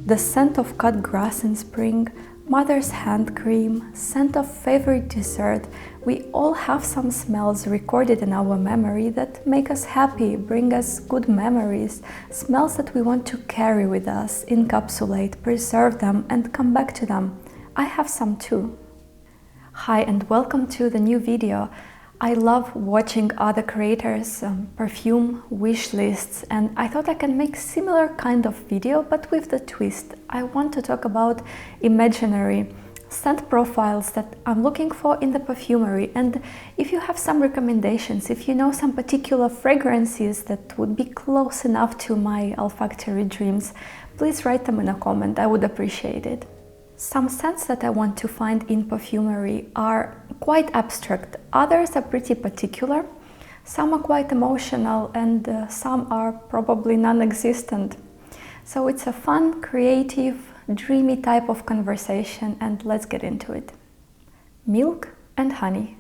The scent of cut grass in spring, mother's hand cream, scent of favorite dessert. We all have some smells recorded in our memory that make us happy, bring us good memories, smells that we want to carry with us, encapsulate, preserve them and come back to them. I have some too. Hi and welcome to the new video. I love watching other creators' perfume wish lists, and I thought I can make similar kind of video, but with the twist. I want to talk about imaginary scent profiles that I'm looking for in the perfumery, and if you have some recommendations, if you know some particular fragrances that would be close enough to my olfactory dreams, please write them in a comment. I would appreciate it. Some scents that I want to find in perfumery are quite abstract, others are pretty particular, some are quite emotional, and some are probably non-existent. So it's a fun, creative, dreamy type of conversation, and let's get into it. Milk and honey.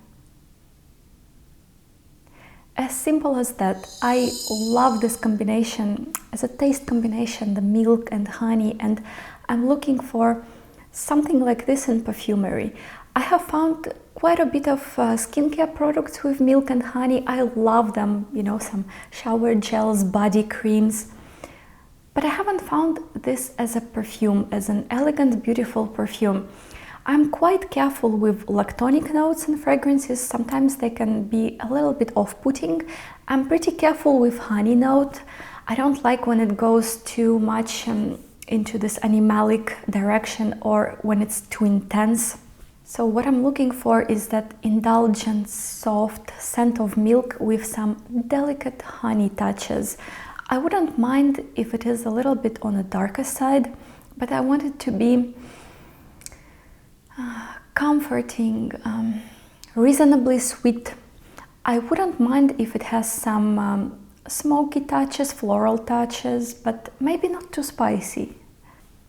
As simple as that. I love this combination as a taste combination, the milk and honey, and I'm looking for something like this in perfumery. I have found quite a bit of skincare products with milk and honey. I love them, you know, some shower gels, body creams. But I haven't found this as a perfume, as an elegant, beautiful perfume. I'm quite careful with lactonic notes in fragrances. Sometimes they can be a little bit off-putting. I'm pretty careful with honey note. I don't like when it goes too much into this animalic direction or when it's too intense. So what I'm looking for is that indulgent, soft scent of milk with some delicate honey touches. I wouldn't mind if it is a little bit on the darker side, but I want it to be comforting, reasonably sweet. I wouldn't mind if it has some smoky touches, floral touches, but maybe not too spicy.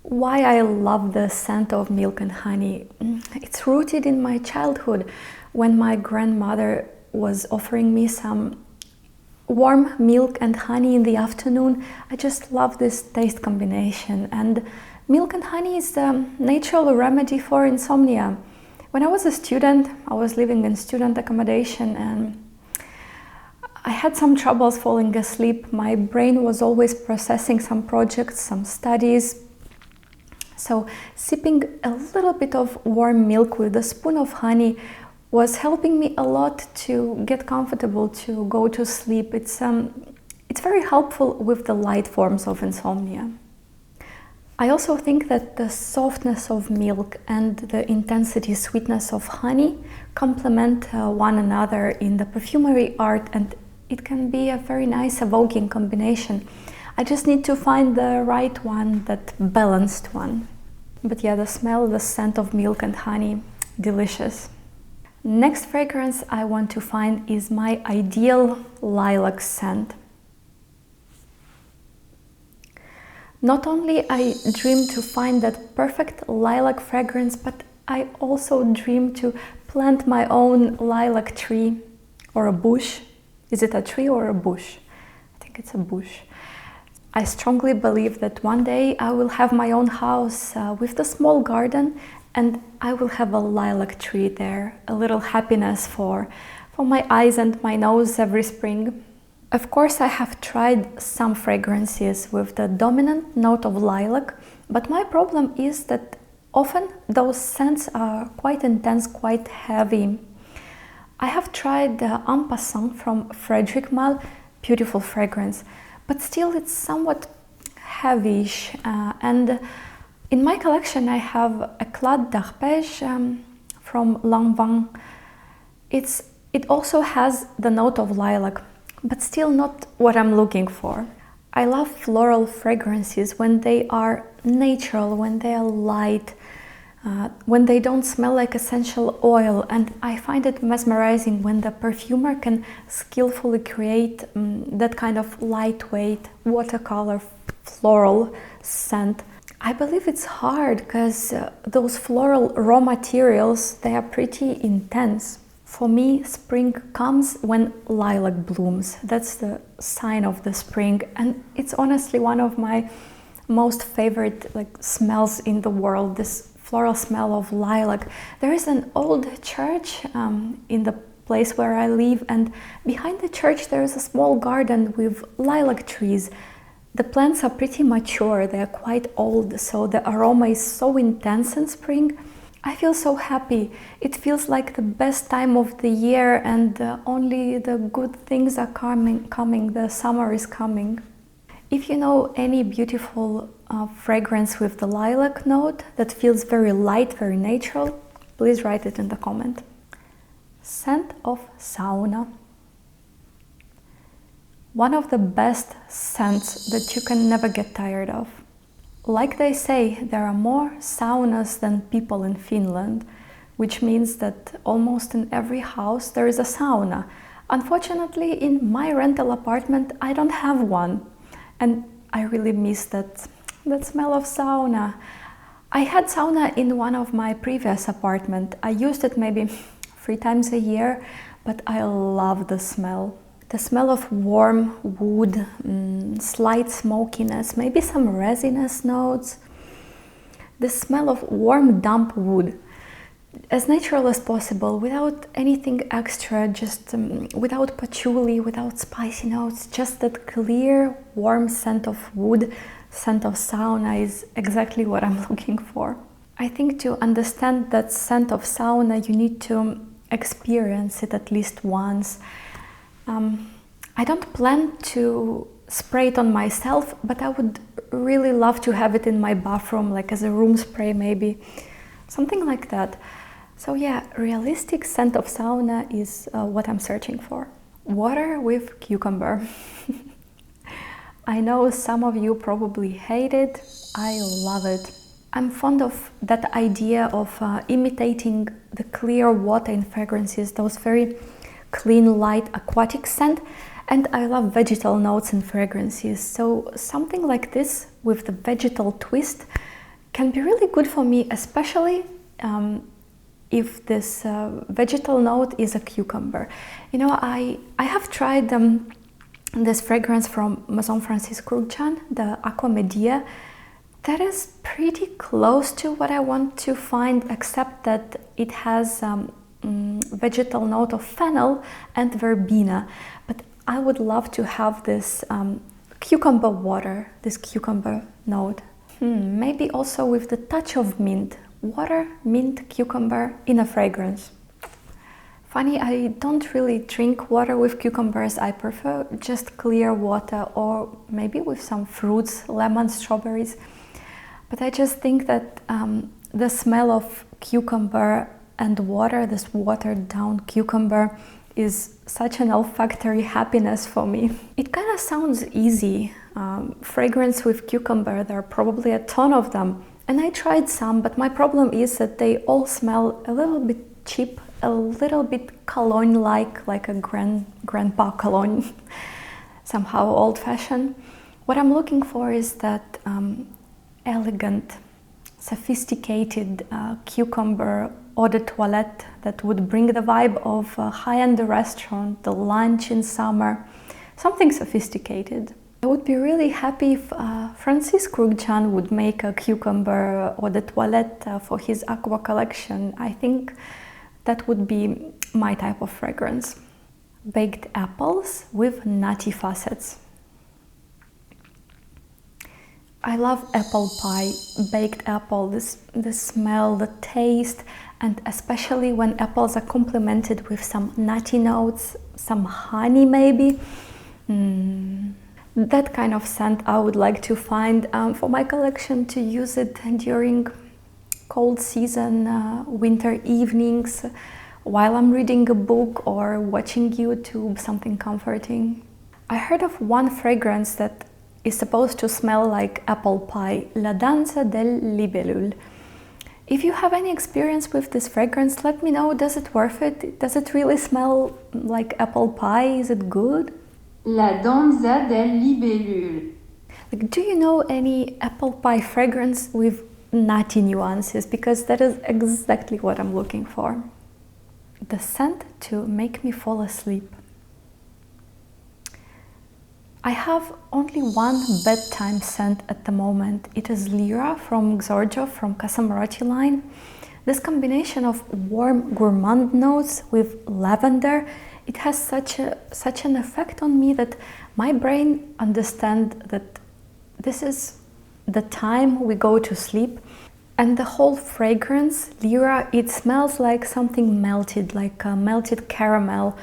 Why I love the scent of milk and honey? It's rooted in my childhood when my grandmother was offering me some warm milk and honey in the afternoon. I just love this taste combination, and milk and honey is a natural remedy for insomnia. When I was a student, I was living in student accommodation and I had some troubles falling asleep. My brain was always processing some projects, some studies. So sipping a little bit of warm milk with a spoon of honey was helping me a lot to get comfortable, to go to sleep. It's very helpful with the light forms of insomnia. I also think that the softness of milk and the intensity, sweetness of honey complement one another in the perfumery art, and it can be a very nice evoking combination. I just need to find the right one, that balanced one. But yeah, the smell, the scent of milk and honey, delicious. Next fragrance I want to find is my ideal lilac scent. Not only I dream to find that perfect lilac fragrance, but I also dream to plant my own lilac tree or a bush. Is it a tree or a bush? I think it's a bush. I strongly believe that one day I will have my own house with a small garden, and I will have a lilac tree there, a little happiness for my eyes and my nose every spring. Of course, I have tried some fragrances with the dominant note of lilac, but my problem is that often those scents are quite intense, quite heavy. I have tried the En Passant from Frederic Malle, beautiful fragrance, but still it's somewhat heavyish, and in my collection I have Eclat d'Arpège from Lanvin. It also has the note of lilac, but still not what I'm looking for. I love floral fragrances when they are natural, when they are light, when they don't smell like essential oil, and I find it mesmerizing when the perfumer can skillfully create that kind of lightweight watercolor floral scent. I believe it's hard because those floral raw materials, they are pretty intense. For me, spring comes when lilac blooms. That's the sign of the spring, and it's honestly one of my most favorite smells in the world, this floral smell of lilac. There is an old church in the place where I live, and behind the church there is a small garden with lilac trees. The plants are pretty mature, they are quite old, so the aroma is so intense in spring. I feel so happy. It feels like the best time of the year, and only the good things are coming. The summer is coming. If you know any beautiful fragrance with the lilac note that feels very light, very natural, please write it in the comment. Scent of sauna. One of the best scents that you can never get tired of. Like they say, there are more saunas than people in Finland, which means that almost in every house there is a sauna. Unfortunately, in my rental apartment, I don't have one. And I really miss that smell of sauna. I had sauna in one of my previous apartments. I used it maybe 3 times a year, but I love the smell. The smell of warm wood, slight smokiness, maybe some resinous notes. The smell of warm damp wood, as natural as possible, without anything extra, just without patchouli, without spicy notes, just that clear, warm scent of wood, scent of sauna is exactly what I'm looking for. I think to understand that scent of sauna, you need to experience it at least once. I don't plan to spray it on myself, but I would really love to have it in my bathroom, like as a room spray maybe, something like that. So yeah, realistic scent of sauna is what I'm searching for. Water with cucumber. I know some of you probably hate it. I love it. I'm fond of that idea of imitating the clear water in fragrances, those very clean, light, aquatic scent. And I love vegetal notes in fragrances. So something like this with the vegetal twist can be really good for me, especially if this vegetal note is a cucumber. You know, I have tried this fragrance from Maison Francis Kurkdjian, the Aqua Media. That is pretty close to what I want to find, except that it has vegetal note of fennel and verbena. But I would love to have this cucumber water, this cucumber note. Maybe also with the touch of mint. Water, mint, cucumber in a fragrance. Funny, I don't really drink water with cucumbers. I prefer just clear water, or maybe with some fruits, lemon, strawberries. But I just think that the smell of cucumber and water, this watered down cucumber, is such an olfactory happiness for me. It kind of sounds easy. Fragrance with cucumber, there are probably a ton of them. And I tried some, but my problem is that they all smell a little bit cheap, a little bit cologne-like, like a grandpa cologne, somehow old-fashioned. What I'm looking for is that elegant, sophisticated cucumber eau de toilette that would bring the vibe of a high-end restaurant, the lunch in summer, something sophisticated. I would be really happy if Francis Kurkdjian would make a cucumber eau de toilette for his Aqua collection. I think that would be my type of fragrance. Baked apples with nutty facets. I love apple pie, baked apple, the smell, the taste, and especially when apples are complemented with some nutty notes, some honey maybe. That kind of scent I would like to find for my collection, to use it during cold season, winter evenings, while I'm reading a book or watching YouTube, something comforting. I heard of one fragrance that is supposed to smell like apple pie, La Danza del Libellule. If you have any experience with this fragrance, let me know. Does it worth it? Does it really smell like apple pie? Is it good? La Danza del Libellule. Do you know any apple pie fragrance with nutty nuances? Because that is exactly what I'm looking for. The scent to make me fall asleep. I have only one bedtime scent at the moment. It is Lira from Xorjo from Casamaroti line. This combination of warm gourmand notes with lavender, it has such an effect on me that my brain understands that this is the time we go to sleep. And the whole fragrance, Lira, it smells like something melted, like a melted caramel.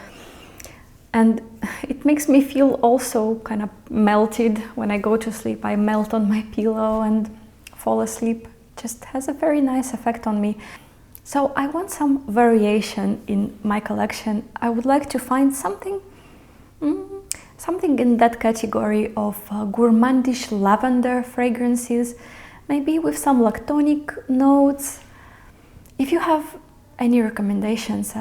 And it makes me feel also kind of melted when I go to sleep. I melt on my pillow and fall asleep. Just has a very nice effect on me. So I want some variation in my collection. I would like to find something in that category of gourmandish lavender fragrances, maybe with some lactonic notes. If you have any recommendations,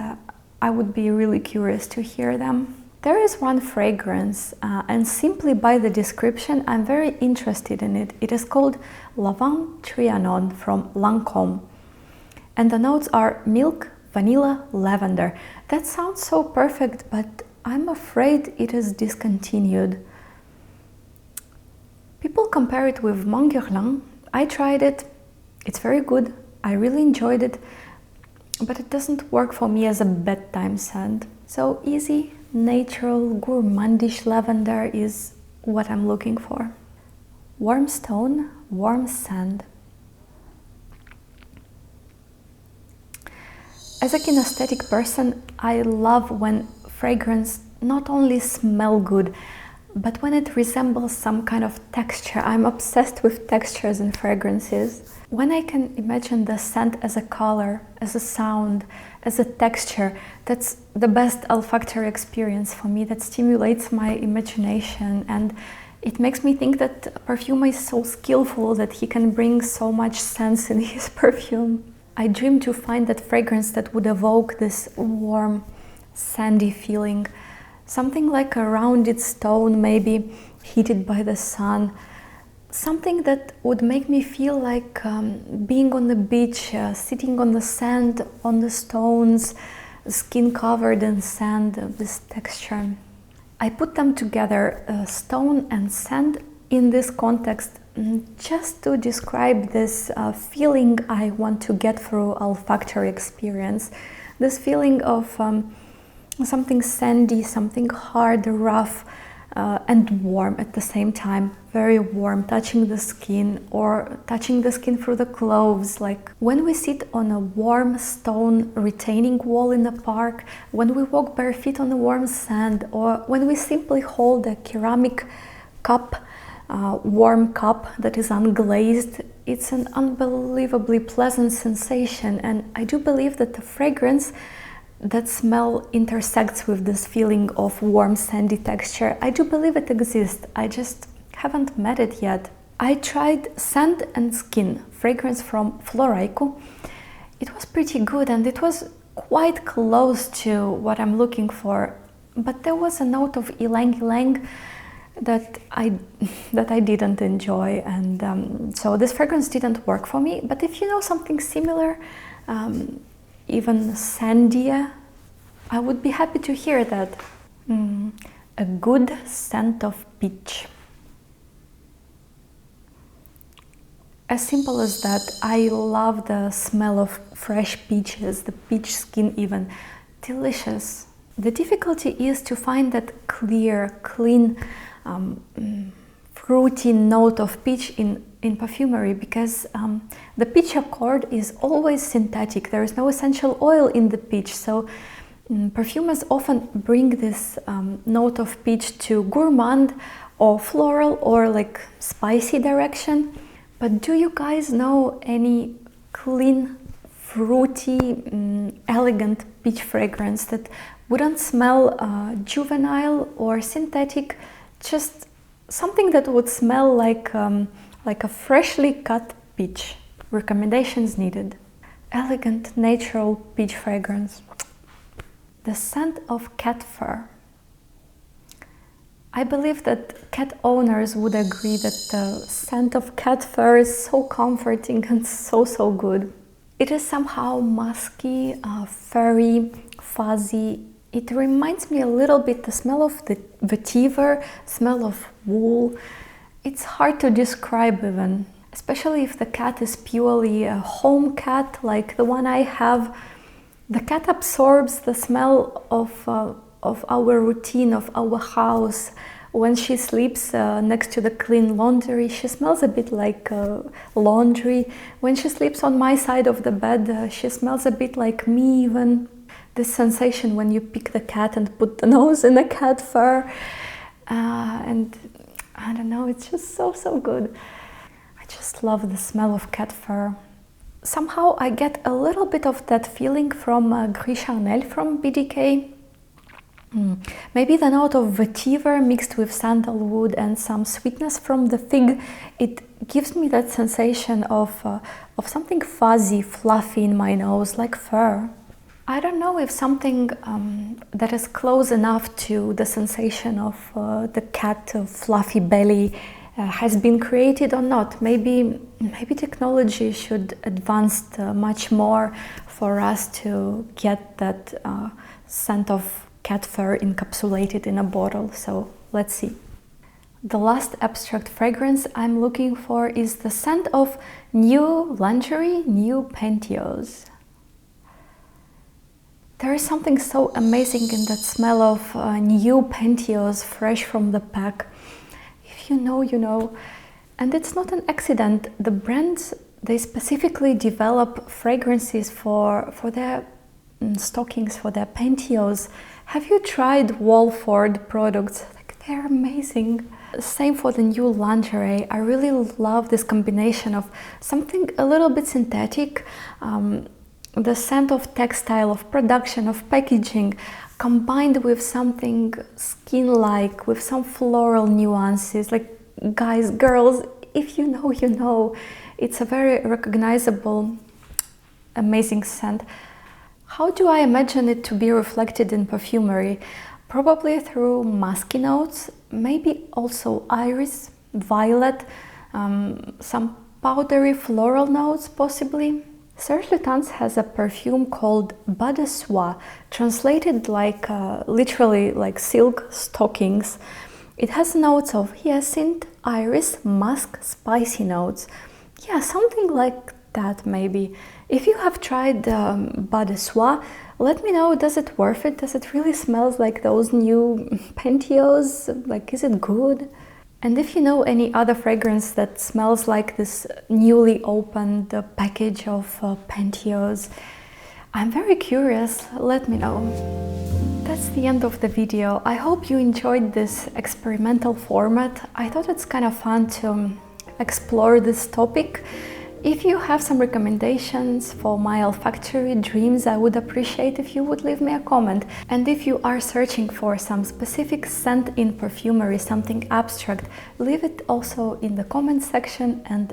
I would be really curious to hear them. There is one fragrance, and simply by the description, I'm very interested in it. It is called Lavande Trianon from Lancôme. And the notes are milk, vanilla, lavender. That sounds so perfect, but I'm afraid it is discontinued. People compare it with Montguerlain. I tried it. It's very good. I really enjoyed it, but it doesn't work for me as a bedtime scent. So easy, natural, gourmandish lavender is what I'm looking for. Warm stone, warm sand. As a kinesthetic person, I love when fragrance not only smell good, but when it resembles some kind of texture. I'm obsessed with textures and fragrances. When I can imagine the scent as a color, as a sound, as a texture, that's the best olfactory experience for me. That stimulates my imagination, and it makes me think that a perfumer is so skillful that he can bring so much sense in his perfume. I dream to find that fragrance that would evoke this warm, sandy feeling. Something like a rounded stone, maybe heated by the sun. Something that would make me feel like being on the beach, sitting on the sand, on the stones, skin covered in sand, this texture. I put them together, stone and sand, in this context, just to describe this feeling I want to get through olfactory experience. This feeling of something sandy, something hard, rough, and warm at the same time. Very warm, touching the skin, or touching the skin through the clothes. Like when we sit on a warm stone retaining wall in a park, when we walk bare feet on the warm sand, or when we simply hold a ceramic cup, warm cup that is unglazed, it's an unbelievably pleasant sensation. And I do believe that the fragrance, that smell intersects with this feeling of warm sandy texture. I do believe it exists, I just haven't met it yet. I tried Sand and Skin fragrance from Floraico. It was pretty good and it was quite close to what I'm looking for, but there was a note of ylang ylang that I didn't enjoy, and so this fragrance didn't work for me. But if you know something similar, even sandier, I would be happy to hear that. A good scent of peach. As simple as that. I love the smell of fresh peaches, the peach skin even. Delicious. The difficulty is to find that clear, clean, fruity note of peach in perfumery, because the peach accord is always synthetic. There is no essential oil in the peach, so perfumers often bring this note of peach to gourmand or floral or like spicy direction. But do you guys know any clean, fruity, elegant peach fragrance that wouldn't smell juvenile or synthetic? Just something that would smell like a freshly cut peach. Recommendations needed. Elegant, natural peach fragrance. The scent of cat fur. I believe that cat owners would agree that the scent of cat fur is so comforting and so good. It is somehow musky, furry, fuzzy, It reminds me a little bit the smell of the vetiver, smell of wool. It's hard to describe even, especially if the cat is purely a home cat like the one I have. The cat absorbs the smell of our routine, of our house. When she sleeps next to the clean laundry, she smells a bit like laundry. When she sleeps on my side of the bed, she smells a bit like me even. This sensation when you pick the cat and put the nose in the cat fur. And I don't know, it's just so good. I just love the smell of cat fur. Somehow I get a little bit of that feeling from Gris Charnel from BDK. Maybe the note of vetiver mixed with sandalwood and some sweetness from the fig. It gives me that sensation of something fuzzy, fluffy in my nose, like fur. I don't know if something that is close enough to the sensation of the cat fluffy belly has been created or not. Maybe technology should advance much more for us to get that scent of cat fur encapsulated in a bottle. So let's see. The last abstract fragrance I'm looking for is the scent of new lingerie, new pentihose. There is something so amazing in that smell of new pentihose fresh from the pack. If you know, you know. And it's not an accident. The brands, they specifically develop fragrances for their stockings, for their pentihose. Have you tried Walford products? Like, they're amazing. Same for the new lingerie. I really love this combination of something a little bit synthetic, the scent of textile, of production, of packaging, combined with something skin-like, with some floral nuances. Like, guys, girls, if you know, you know. It's a very recognizable, amazing scent. How do I imagine it to be reflected in perfumery? Probably through musky notes, maybe also iris, violet, some powdery floral notes possibly. Serge Lutens has a perfume called Bas de Soie, translated like literally like silk stockings. It has notes of hyacinth, iris, musk, spicy notes. Yeah, something like that maybe. If you have tried Bas de Soie, let me know, does it worth it? Does it really smell like those new pentihose? Like, is it good? And if you know any other fragrance that smells like this newly opened package of pentihose, I'm very curious, let me know. That's the end of the video. I hope you enjoyed this experimental format. I thought it's kind of fun to explore this topic. If you have some recommendations for my olfactory dreams, I would appreciate if you would leave me a comment. And if you are searching for some specific scent in perfumery, something abstract, leave it also in the comment section, and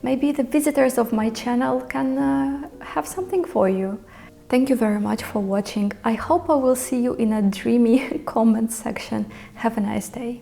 maybe the visitors of my channel can have something for you. Thank you very much for watching. I hope I will see you in a dreamy comment section. Have a nice day.